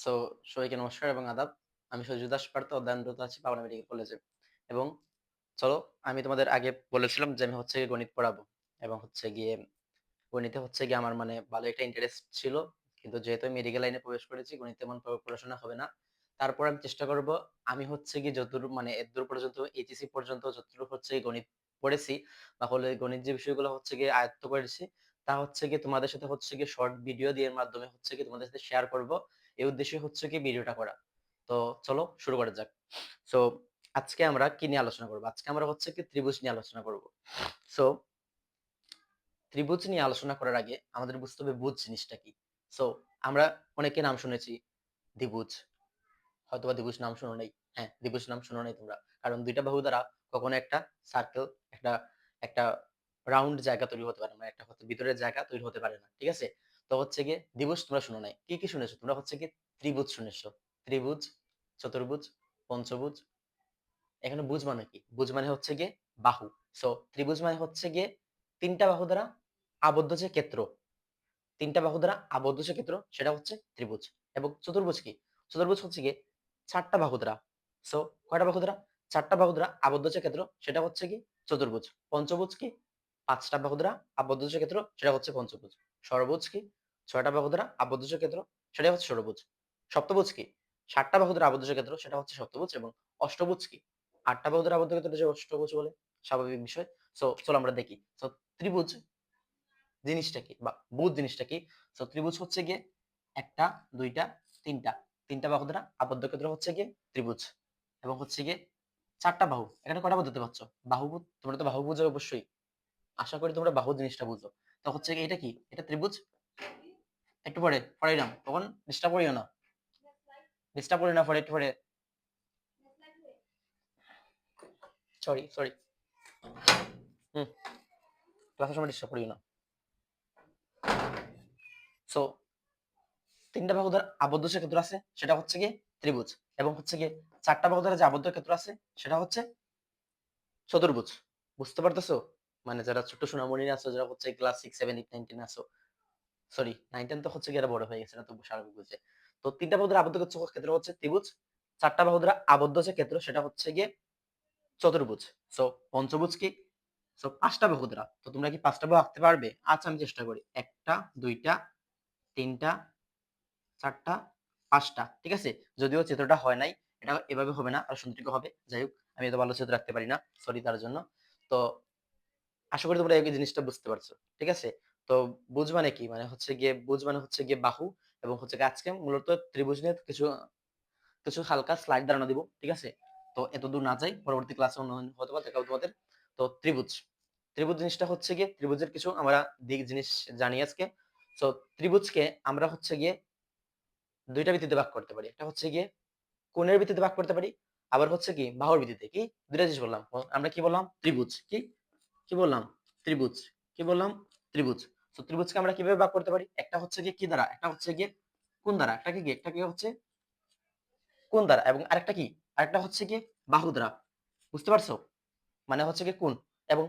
So সবাইকে নমস্কার এবং আদাব। আমি সজীব দাস পার্থ অধ্যয়নরত আছি পাবনা মেডিকেল কলেজে। এবং চলো আমি তোমাদের আগে বলেছিলাম যে আমি হচ্ছে গিয়ে গণিত পড়াবো এবং হচ্ছে গিয়ে গণিতে হচ্ছে গিয়ে আমার মানে ভালো একটা ইন্টারেস্ট ছিল। কিন্তু যেহেতু আমি মেডিকেল লাইনে প্রবেশ করেছি গণিতে তেমন পড়াশোনা হবে না। তারপর আমি চেষ্টা করব আমি হচ্ছে গিয়ে যতদূর মানে এতদূর পর্যন্ত এইচএসসি পর্যন্ত যতটুকু হচ্ছে গিয়ে গণিত পড়েছি বা হলে গণিত যে বিষয়গুলো হচ্ছে গিয়ে আয়ত্ত করেছি তা হচ্ছে গিয়ে তোমাদের সাথে হচ্ছে গিয়ে শর্ট ভিডিও দিয়ে এর মাধ্যমে হচ্ছে গিয়ে তোমাদের সাথে শেয়ার করব। এই উদ্দেশ্যে হচ্ছে কি ভিডিওটা করা। তো চলো শুরু করা যাক। সো আজকে আমরা কি নিয়ে আলোচনা করব? আজকে আমরা হচ্ছে কি ত্রিভুজ নিয়ে আলোচনা করব। সো ত্রিভুজ নিয়ে আলোচনা করার আগে আমাদের বুঝতে হবে ভুজ জিনিসটা কি। সো আমরা অনেকে নাম শুনেছি দ্বিভুজ, হয়তোবা দ্বিভুজ নাম শুনো নাই। হ্যাঁ, দ্বিভুজ নাম শুনো নাই তোমরা। কারণ দুইটা বাহু দ্বারা কখনো একটা সার্কেল, একটা একটা রাউন্ড জায়গা তৈরি হতে পারে না, মানে একটা হচ্ছে ভিতরের জায়গা তৈরি হতে পারে না। ঠিক আছে? তো হচ্ছে গিয়ে দ্বিভুজ তোমরা শুনো নাই। কি কি শুনেছো? তোমরা হচ্ছে গিয়ে ত্রিভুজ শুনেছো। ত্রিভুজ, চতুর্ভুজ, পঞ্চভুজ। এখানে ভুজ মানে কি? ভুজ মানে হচ্ছে গিয়ে বাহু। সো ত্রিভুজ মানে হচ্ছে গিয়ে তিনটা বাহু দ্বারা আবদ্ধ যে ক্ষেত্র, তিনটা বাহু দ্বারা আবদ্ধ যে ক্ষেত্র সেটা হচ্ছে ত্রিভুজ। এবং চতুর্ভুজ কি? চতুর্ভুজ হচ্ছে গিয়ে চারটা বাহু দ্বারা, সো কয়টা বাহু দ্বারা? চারটা বাহু দ্বারা আবদ্ধ যে ক্ষেত্র সেটা হচ্ছে কি চতুর্ভুজ। পঞ্চভুজ কি? পাঁচটা বাহু দ্বারা আবদ্ধ যে ক্ষেত্র সেটা হচ্ছে পঞ্চভুজ। ষড়ভুজ কি? ছয়টা বাহু দ্বারা আবদ্ধ যে ক্ষেত্র সেটা হচ্ছে ষড়ভুজ। সপ্তভুজ কি? সাতটা বাহু দ্বারা আবদ্ধ যে ক্ষেত্র সেটা হচ্ছে সপ্তভুজ। এবং অষ্টভুজ কি? আটটা বাহু দ্বারা আবদ্ধ ক্ষেত্র যে অষ্টভুজ বলে, স্বাভাবিক বিষয়। সো চলো আমরা দেখি। সো ত্রিভুজ জিনিসটা কি বা ভুজ জিনিসটা কি? সো ত্রিভুজ হচ্ছে গিয়ে একটা, দুইটা, তিনটা, তিনটা বাহু দ্বারা আবদ্ধ ক্ষেত্র হচ্ছে গিয়ে ত্রিভুজ। এবং হচ্ছে গিয়ে চারটা বাহু। এখানে কয়টা বুঝতে পারছো? বাহু, তোমরা তো বাহু বুঝো অবশ্যই। আশা করি তোমরা বাহু জিনিসটা বুঝো। তো হচ্ছে গিয়ে এটা কি? এটা ত্রিভুজ। একটু পরে পড়াইলাম, তখন ডিস্টার্ব করিও না, ডিস্টার্ব করি না পরে একটু পরে। Sorry sorry. হুম, ক্লাসের সময় ডিস্টার্ব করিও না। সো তিনটা বাহু দ্বারা আবদ্ধ যে ক্ষেত্র আছে সেটা হচ্ছে গিয়ে ত্রিভুজ। এবং হচ্ছে গিয়ে চারটা বাহু দ্বারা যে আবদ্ধ ক্ষেত্র আছে সেটা হচ্ছে চতুর্ভুজ। বুঝতে পারতেছো? মানে যারা ছোট সোনামণিরা আছো, যারা হচ্ছে ক্লাস 6, 7, 8, 9, 10 আছো। সরি 9, 10 তো হচ্ছে গিয়ে এরা বড় হয়ে গেছে না, তো স্বাভাবিক বুঝে। তো তিনটা বাহু দ্বারা আবদ্ধ ক্ষেত্র হচ্ছে ত্রিভুজ। চারটা বাহু দ্বারা আবদ্ধ যে ক্ষেত্র সেটা হচ্ছে গিয়ে চতুর্ভুজ। সো পঞ্চভুজ কি? সো পাঁচটা বাহু দ্বারা। তো তোমরা কি পাঁচটা বাহু আঁকতে পারবে? আচ্ছা আমি চেষ্টা করি। একটা, দুইটা, তিনটা, চারটা, পাঁচটা। ঠিক আছে? যদিও চিত্রটা হয় নাই, এটা এভাবে হবে না, আর সুন্দর হবে। যাই হোক, আমি এত ভালো চিত্র রাখতে পারি না, সরি তার জন্য। তো আশা করি তোমরা এই জিনিসটা বুঝতে পারছো। ঠিক আছে? তো বুঝ মানে কি? মানে হচ্ছে গিয়ে বুঝ মানে হচ্ছে গিয়ে বাহু। এবং হচ্ছে গিয়ে আজকে মূলত ত্রিভুজ নিয়ে কিছু কিছু হালকা স্লাইড ধারণা দিব। ঠিক আছে? তো এতদূর না যাই, পরবর্তী ক্লাসে অন্য হয়তো বা দেখা হবে তোমাদের। তো ত্রিভুজ, ত্রিভুজ জিনিসটা হচ্ছে গিয়ে ত্রিভুজের কিছু আমরা দিক জিনিস জানি আজকে। তো ত্রিভুজকে আমরা হচ্ছে গিয়ে দুইটা ভিত্তিতে ভাগ করতে পারি। একটা হচ্ছে গিয়ে কোণের ভিত্তিতে ভাগ করতে পারি, আবার হচ্ছে কি বাহুর ভিত্তিতে। কি দুইটা জিনিস বললাম? আমরা কি বললাম? ত্রিভুজ। কি কি বললাম? ত্রিভুজ। কি বললাম? ত্রিভুজ। তো ত্রিভুজকে আমরা কিভাবে ভাগ করতে পারি? একটা হচ্ছে গিয়ে কি দ্বারা, একটা হচ্ছে গিয়ে কোণ দ্বারা, একটা কি একটা কি হচ্ছে কোণ দ্বারা, এবং আরেকটা কি, আরেকটা হচ্ছে গিয়ে বাহু দ্বারা। বুঝতে পারছো? মানে হচ্ছে গিয়ে কোণ। এবং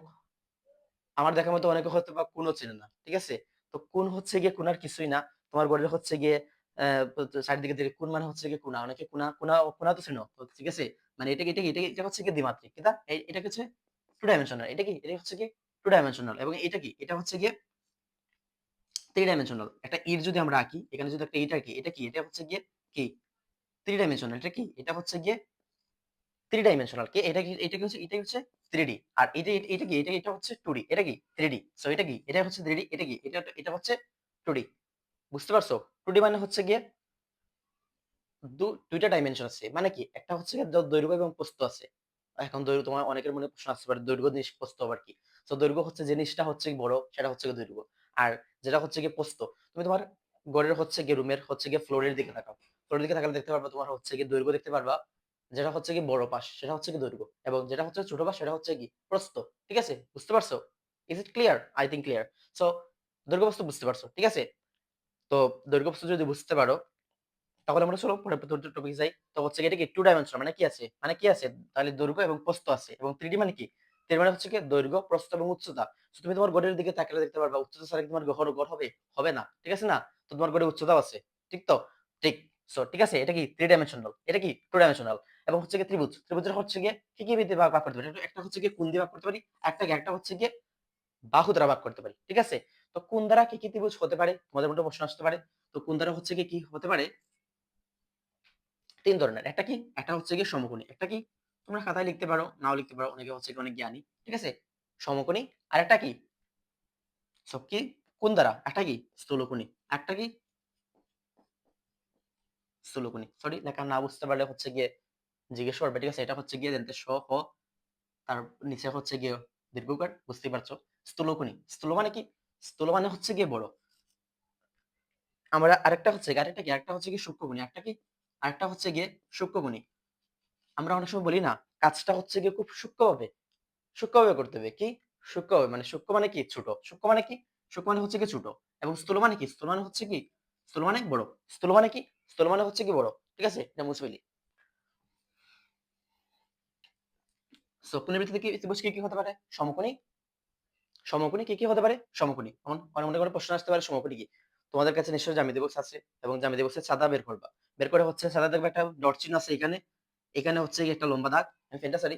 আমার দেখার মতো অনেকে হয়তো বা কোণও চেনে না। ঠিক আছে? তো কোণ হচ্ছে গিয়ে কোণ আর কিছুই না। তোমার গড়ের হচ্ছে গিয়ে চারিদিকে থেকে কোণ মানে হচ্ছে গিয়ে কোণা। অনেকে কোণা কোণা কোণা তো চেনো। তো ঠিক আছে? মানে এটা হচ্ছে গিয়ে দ্বিমাত্রিক। কিতা? এটা হচ্ছে টু ডাইমেনশনাল। এটা কি? এটা হচ্ছে কি টু ডাইমেনশনাল। এবং এটা কি? এটা হচ্ছে গিয়ে থ্রি ডাইমেনশনাল। একটা ইট যদি আমরা আঁকি, এখানে যদি একটা ইট আঁকি, এটা কি? এটা হচ্ছে গিয়ে কি থ্রি ডাইমেনশনাল। এটা কি? এটা হচ্ছে গিয়ে থ্রি ডাইমেনশনাল। কি এটা কি? এটা কি হচ্ছে? এটা হচ্ছে 3D। আর এটা কি? এটা হচ্ছে 2D। এটা কি? 3D। সো এটা কি? এটা হচ্ছে 3D। এটা কি? এটা হচ্ছে 2D। বুঝতে পারছো? 2D মানে হচ্ছে গিয়ে দুইটা ডাইমেনশন আছে। মানে কি? একটা হচ্ছে গিয়ে দৈর্ঘ্য এবং প্রস্থ আছে। এখন দৈর্ঘ্য, তোমার অনেকের মনে প্রশ্ন আসতে পারে দৈর্ঘ্য জিনিস প্রস্থ আবার কি? সো দৈর্ঘ্য হচ্ছে জিনিসটা হচ্ছে বড়, সেটা হচ্ছে গিয়ে দৈর্ঘ্য। আর যেটা হচ্ছে গিয়ে প্রস্থ, তুমি তোমার ঘরের হচ্ছে গিয়ে রুমের হচ্ছে গিয়ে ফ্লোরের দিকে তাকাও। ফ্লোরের দিকে তাকালে দেখতে পারবা তোমার হচ্ছে গিয়ে দৈর্ঘ্য দেখতে পারবা। যেটা হচ্ছে গিয়ে বড় পাশ সেটা হচ্ছে গিয়ে দৈর্ঘ্য, এবং যেটা হচ্ছে ছোট পাশ সেটা হচ্ছে কি প্রস্থ। ঠিক আছে? বুঝতে পারছো? Is it clear? I think clear. So দৈর্ঘ্য প্রস্থ বুঝতে পারছো। ঠিক আছে? তো দৈর্ঘ্য প্রস্থ যদি বুঝতে পারো, তাহলে আমরা চলো পরের টপিক যাই। তো হচ্ছে গিয়ে এটা কি টু ডাইমেনশনাল। মানে কি আছে? মানে কি আছে? তাহলে দৈর্ঘ্য এবং প্রস্থ আছে। এবং 3D মানে কি? 3D মানে হচ্ছে কি দৈর্ঘ্য, প্রস্থ এবং উচ্চতা। So তুমি তোমার গড়ের দিকে তাকালে দেখতে পারবা উচ্চতা ছাড়া কি তোমার ঘর ঘর হবে? হবে না। ঠিক আছে না? তো তোমার গড়ে উচ্চতাও আছে। ঠিক তো? ঠিক। সো ঠিক আছে, এটা কি 3 ডাইমেনশনাল, এটা কি 2 ডাইমেনশনাল। এবং হচ্ছে গিয়ে ত্রিভুজ, ত্রিভুজের হচ্ছে গিয়ে কি কি দিয়ে ভাগ করতে পারি? একটা হচ্ছে গিয়ে কোণ দিয়ে ভাগ করতে পারি, একটা হচ্ছে গিয়ে বাহু দ্বারা ভাগ করতে পারি। ঠিক আছে? তো কোণ দ্বারা কি কি ত্রিভুজ হতে পারে? তোমাদের মধ্যে প্রশ্ন আসতে পারে। তো কোণ দ্বারা হচ্ছে গিয়ে কি হতে পারে? 3 ধরনের। একটা কি? একটা হচ্ছে গিয়ে সমকোণী। একটা কি? তোমরা খাতায় লিখতে পারো, নাও লিখতে পারো। অনেকে হচ্ছে গিয়ে অনেক জ্ঞানী। ঠিক আছে? সমকোণী। আরেকটা কি? সব কি? কোণ দ্বারা? একটা কি? স্থূলকোণী। একটা কি? স্থূলকোণী। সরি, লেখা না বুঝতে পারলে হচ্ছে গিয়ে জিজ্ঞেস করবে। ঠিক আছে? এটা হচ্ছে গিয়ে জানতে স, হ, তার নিচে হচ্ছে গিয়ে দীর্ঘকার, বুঝতেই পারছো। স্থূলকোণী। স্থূল মানে কি? স্থূল মানে হচ্ছে গিয়ে বড়। আমরা আরেকটা হচ্ছে গিয়ে, আরেকটা কি? আরেকটা হচ্ছে গিয়ে সূক্ষ্মকোণী। একটা কি? আরেকটা হচ্ছে গিয়ে সূক্ষ্মকোণী। আমরা অনেক সময় বলি না, কাজটা হচ্ছে গিয়ে খুব সূক্ষ্মভাবে, সূক্ষ্মভাবে করতে হবে। কি? সূক্ষ্মভাবে, মানে সূক্ষ্ম মানে কি? ছোট। সূক্ষ্ম মানে কি? সূক্ষ্ম মানে হচ্ছে গিয়ে ছোট। এবং স্থূল মানে কি? স্থূল মানে হচ্ছে কি? স্থূল মানে বড়। স্থূল মানে কি? স্থূল মানে হচ্ছে কি বড়। ঠিক আছে? এটা মুছে ফেলি। সো কোণের ভিত্তিতে কি ত্রিভুজ কি কি হতে পারে? সমকোণী। সমকোণী কি কি হতে পারে? সমকোণী। অনেক মনে করে প্রশ্ন আসতে পারে সমকোণী কি? তোমাদের কাছে নিশ্চয়ই জ্যামিতি বক্স আছে এবং জ্যামিতি বক্সের চাঁদা বের করবা। বের করে হচ্ছে চাঁদা দেখবে একটা ডট চিহ্ন আছে এখানে। এখানে হচ্ছে গিয়ে একটা লম্বা দাগ। আমি পেনটা সরি,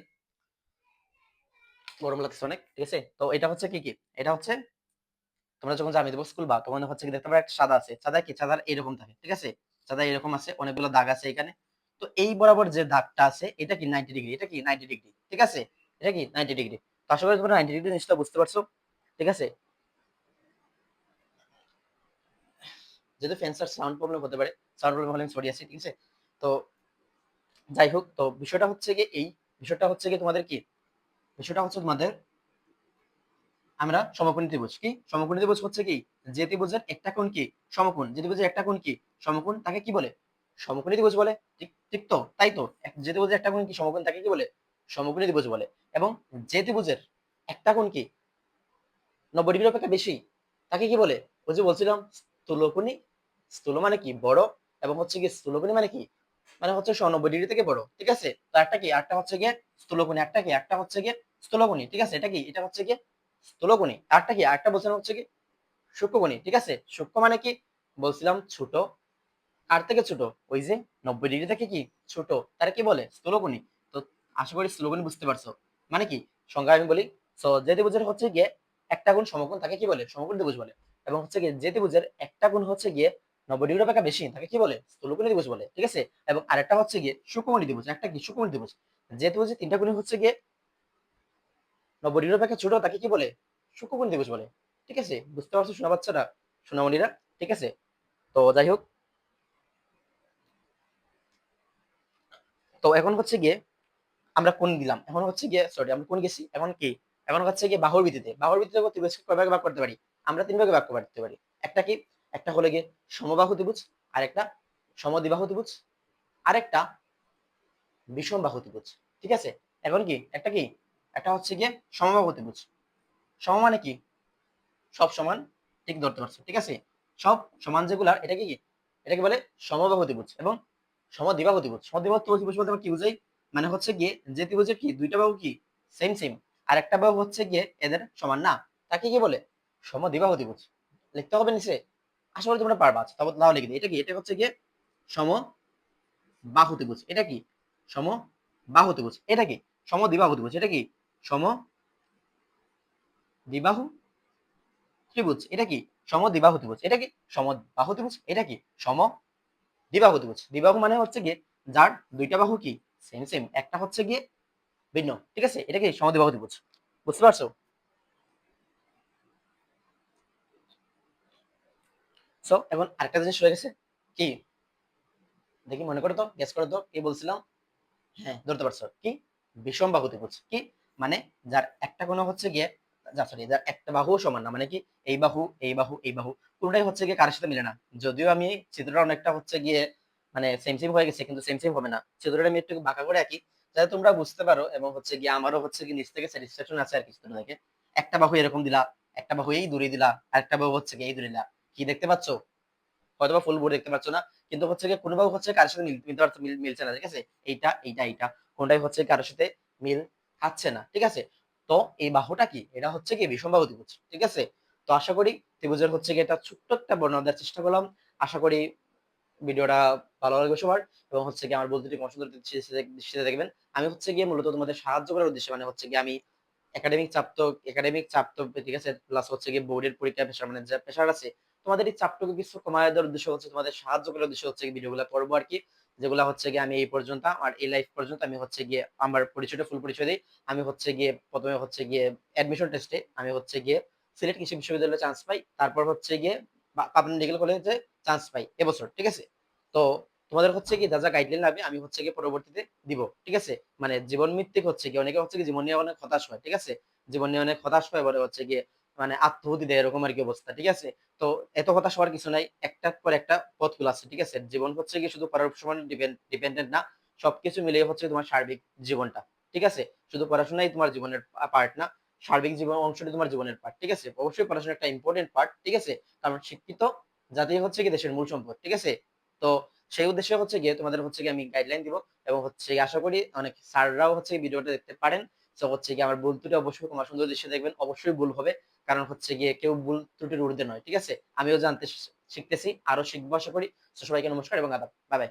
গরম লাগছে অনেক। ঠিক আছে? তো এটা হচ্ছে কি কি? এটা হচ্ছে তোমরা যখন জ্যামিতি বক্স খুলবা তখন হচ্ছে কি দেখতে পাবে একটা চাঁদা আছে। চাঁদা কি? চাঁদার এরকম থাকে। ঠিক আছে? চাঁদা এরকম আছে, অনেকগুলো দাগ আছে এখানে। তো এই বরাবর যে দাগটা আছে এটা কি 90 ডিগ্রি। এটা কি 90 ডিগ্রি। ঠিক আছে? এটা কি 90 ডিগ্রি। তো আশা করি তোমরা 90 ডিগ্রি জিনিসটা বুঝতে পারছো। ঠিক আছে? যেহেতু ফ্যান্সার সাউন্ড প্রবলেম হতে পারে, সাউন্ড প্রবলেম হলে আমি সরি আছি। ঠিক আছে? তো যাই হোক, তো বিষয়টা হচ্ছে গিয়ে এই, বিষয়টা হচ্ছে গিয়ে তোমাদের কি, বিষয়টা হচ্ছে তোমাদের আমরা সমকোণী ত্রিভুজ। কি? সমকোণী ত্রিভুজ হচ্ছে কি? যে ত্রিভুজের একটা কোণ কি? সমকোণ। যে ত্রিভুজের একটা কোণ কি? সমকোণ, তাকে কি বলে? সমকোণী ত্রিভুজ বলে। ঠিক ঠিক তো? তাই তো? যে ত্রিভুজের একটা কোণ কি? সমকোণ, তাকে কি বলে? সমকোণী ত্রিভুজ বলে। এবং যে ত্রিভুজের একটা কোণ কি? 90 ডিগ্রি অপেক্ষা বেশি, তাকে কি বলে? ওই যে বলছিলাম স্থূলকোণী। স্থূল মানে কি? বড়। এবং হচ্ছে কি স্থূলকোণী মানে কি? মানে হচ্ছে 190 ডিগ্রি থেকে বড়। ঠিক আছে? তো একটা কি? একটা হচ্ছে গিয়ে স্থূলকোণী। একটা কি? একটা হচ্ছে গিয়ে স্থূলকোণী। ঠিক আছে? এটা কি? এটা হচ্ছে গিয়ে স্থূলকোণী। আরেকটা কি? আরেকটা বলছিলাম হচ্ছে কি সূক্ষ্মকোণী। ঠিক আছে? সূক্ষ্ম মানে কি? বলছিলাম ছোট। কার থেকে ছোট? ওই যে 90 ডিগ্রি থেকে কি ছোট, তারা কি বলে? স্থূলকোণী। তো আশা করি স্থূলকোণী বুঝতে পারছো। মানে কি? সংজ্ঞা আমি বলি। সো যে ত্রিভুজের হচ্ছে গিয়ে একটা কোণ সমকোণ, তাকে কি বলে? সমকোণী ত্রিভুজ বলে। এবং হচ্ছে গিয়ে যে ত্রিভুজের একটা কোণ হচ্ছে গিয়ে 90 ডিগ্রি অপেক্ষা বেশি, তাকে কি বলে? স্থূলকোণী ত্রিভুজ বলে। ঠিক আছে? এবং আরেকটা হচ্ছে গিয়ে সূক্ষ্মকোণী ত্রিভুজ। একটা কি? সূক্ষ্মকোণী ত্রিভুজ। যে ত্রিভুজে তিনটা কোণ হচ্ছে গিয়ে 90 ডিগ্রি অপেক্ষা ছোট, তাকে কি বলে? সূক্ষ্মকোণী ত্রিভুজ বলে। ঠিক আছে? বুঝতে পারছো শোনা বাচ্চারা, সোনামণিরা? ঠিক আছে? তো যাই হোক, তো এখন হচ্ছে গিয়ে আমরা কোণ দিলাম। এখন হচ্ছে গিয়ে সরি, আমরা কোণ গেছি। এখন কি? এখন হচ্ছে গিয়ে বাহুর ভিত্তিতে, বাহুর ভিত্তিতে ত্রিভুজকে কয় ভাগে ভাগ করতে পারি? আমরা 3 ভাগে ভাগ করতে পারি। একটা কি? একটা হলো গিয়ে সমবাহু ত্রিভুজ, আরেকটা সমদ্বিবাহু ত্রিভুজ, আরেকটা বিষমবাহু ত্রিভুজ। ঠিক আছে? এখন কি? একটা কি? একটা হচ্ছে গিয়ে সমবাহু ত্রিভুজ। সম মানে কি? সব সমান। ঠিক ধরতে পারছো। ঠিক আছে? সব সমান যেগুলা, এটাকে কি? এটাকে বলে সমবাহু ত্রিভুজ। এবং সমদ্বিবাহু ত্রিভুজ। সমদ্বিবাহু ত্রিভুজ বলতে আমরা কি বুঝাই? মানে হচ্ছে গিয়ে যে ত্রিভুজের কি দুইটা বাহু কি সেম সেম, আর একটা বাহু হচ্ছে গিয়ে এদের সমান না, তাকে কি বলে? সমদ্বিবাহু ত্রিভুজ। লিখতে হবে নিচে। আশা করি তোমরা পারবা। আচ্ছা, তারপর নাও লিখে দিই। এটা কি? এটা হচ্ছে গিয়ে সমবাহু ত্রিভুজ। এটা কি? সমবাহু ত্রিভুজ। এটা কি? সমদ্বিবাহু ত্রিভুজ। এটা কি? সমদ্বিবাহু ত্রিভুজ। এটা কি? সমদ্বিবাহু ত্রিভুজ। এটা কি? সমবাহু ত্রিভুজ। এটা কি? সমদ্বিবাহু ত্রিভুজ। দ্বিবাহু মানে হচ্ছে গিয়ে যার দুইটা বাহু কি সেম সেম, একটা হচ্ছে গিয়ে ভিন্ন। ঠিক আছে? এটা কি? সমদ্বিবাহু ত্রিভুজ। বুঝতে পারছো? সো এখন আরেকটা জিনিস রয়ে গেছে। কি? দেখি মনে করো তো, গেস করো তো কি বলছিলাম। হ্যাঁ, ধরতে পারছো। কি? বিষমবাহু ত্রিভুজ। কি মানে? যার একটা কোণ হচ্ছে গিয়ে, সরি, যার একটা বাহু সমান না। মানে কি? এই বাহু, এই বাহু, এই বাহু কোনটাই হচ্ছে গিয়ে কারোর সাথে মিলে না। যদিও আমি চিত্রটা অনেকটা হচ্ছে গিয়ে মানে সেম সেম হয়ে গেছে, কিন্তু সেম সেম হবে না। চিত্রটা আমি একটু বাঁকা করে আঁকি যাতে তোমরা বুঝতে পারো। এবং হচ্ছে গিয়ে আমারও হচ্ছে কি নিচ থেকে স্যাটিসফ্যাকশন আছে আর কি চিত্র দেখে। একটা বাহু এরকম দিলা, একটা বাহু এই দূরে দিলা, আর একটা বাহু হচ্ছে গিয়ে এই দূরে দিলা। কি দেখতে পাচ্ছো? হয়তোবা ফুল বোর্ড দেখতে পাচ্ছ না, কিন্তু হচ্ছে গিয়ে কোনো বাহু হচ্ছে কারোর সাথে মিলতে পারছে, মিলছে না। ঠিক আছে? এইটা এইটা এইটা কোনটাই হচ্ছে কারোর সাথে মিল খাচ্ছে না। ঠিক আছে? তো এই বাহুটা কি? এটা হচ্ছে কি বিষমবাহু ত্রিভুজ। ঠিক আছে? তো আশা করি ত্রিভুজের হচ্ছে কি এটা ছোট্ট একটা বর্ণনা দেওয়ার চেষ্টা করলাম। আশা করি ভিডিওটা ভালো লাগবে সবার, এবং হচ্ছে গিয়ে আমার বন্ধুটি সুন্দর দৃষ্টিতে দেখবেন। আমি হচ্ছে গিয়ে মূলত তোমাদের সাহায্য করার উদ্দেশ্যে, মানে হচ্ছে গিয়ে আমি একাডেমিক চাপ তো ঠিক আছে, প্লাস হচ্ছে গিয়ে বোর্ডের পরীক্ষা প্রেশার, মানে যে প্রেশার আছে, তোমাদের এই চাপটুকু কিছু কমায় দেওয়ার উদ্দেশ্য হচ্ছে, তোমাদের সাহায্য করার উদ্দেশ্য হচ্ছে ভিডিওগুলো করবো আর কি, যেগুলো হচ্ছে গিয়ে আমি এই পর্যন্ত আর এই লাইফ পর্যন্ত আমি হচ্ছে গিয়ে আমার পরিচয়টা ফুল পরিচয় দিই। আমি হচ্ছে গিয়ে প্রথমে হচ্ছে গিয়ে অ্যাডমিশন টেস্টে আমি হচ্ছে গিয়ে সিলেট কৃষি বিশ্ববিদ্যালয়ে চান্স পাই, তারপর হচ্ছে গিয়ে পাবনা মেডিকেল কলেজে চান্স পাই এবছর, ঠিক আছে। তো তোমাদের হচ্ছে কি যা যা গাইডলাইন লাগবে আমি হচ্ছে গিয়ে পরবর্তীতে দিব, ঠিক আছে। মানে জীবন ভিত্তিক হচ্ছে কি, অনেকে হচ্ছে কি জীবন নিয়ে অনেক হতাশ হয়, ঠিক আছে, জীবন নিয়ে অনেক হতাশ হয়, বলে হচ্ছে গিয়ে মানে আত্মহতি দেয়, এরকম আর কি অবস্থা, ঠিক আছে। তো এত হতাশ হওয়ার কিছু নাই, একটার পর একটা পথগুলো আছে, ঠিক আছে। জীবন হচ্ছে কি শুধু পড়ার সময় ডিপেন্ডেন্ট না, সবকিছু মিলিয়ে হচ্ছে তোমার সার্বিক জীবনটা, ঠিক আছে। শুধু পড়াশোনাই তোমার জীবনের পার্ট না, সার্বিক জীবন অংশটি তোমার জীবনের পার্ট, ঠিক আছে। অবশ্যই পড়াশোনা একটা ইম্পর্টেন্ট পার্ট, ঠিক আছে, কারণ শিক্ষিত জাতি হচ্ছে কি দেশের মূল সম্পদ, ঠিক আছে। তো সেই উদ্দেশ্যে হচ্ছে গিয়ে তোমাদের হচ্ছে গিয়ে আমি গাইডলাইন দিব, এবং হচ্ছে আশা করি অনেক স্যাররাও হচ্ছে ভিডিওটা দেখতে পারেন। তো হচ্ছে গিয়ে আমার ভুল ত্রুটি অবশ্যই তোমার সুন্দর দৃশ্যে দেখবেন, অবশ্যই ভুল হবে, কারণ হচ্ছে গিয়ে কেউ ভুল ত্রুটির ঊর্ধ্বে নয়, ঠিক আছে। আমিও জানতে শিখতেছি, আরো শিখবো আশা করি। তো সবাইকে নমস্কার এবং আদাব, বাই বাই।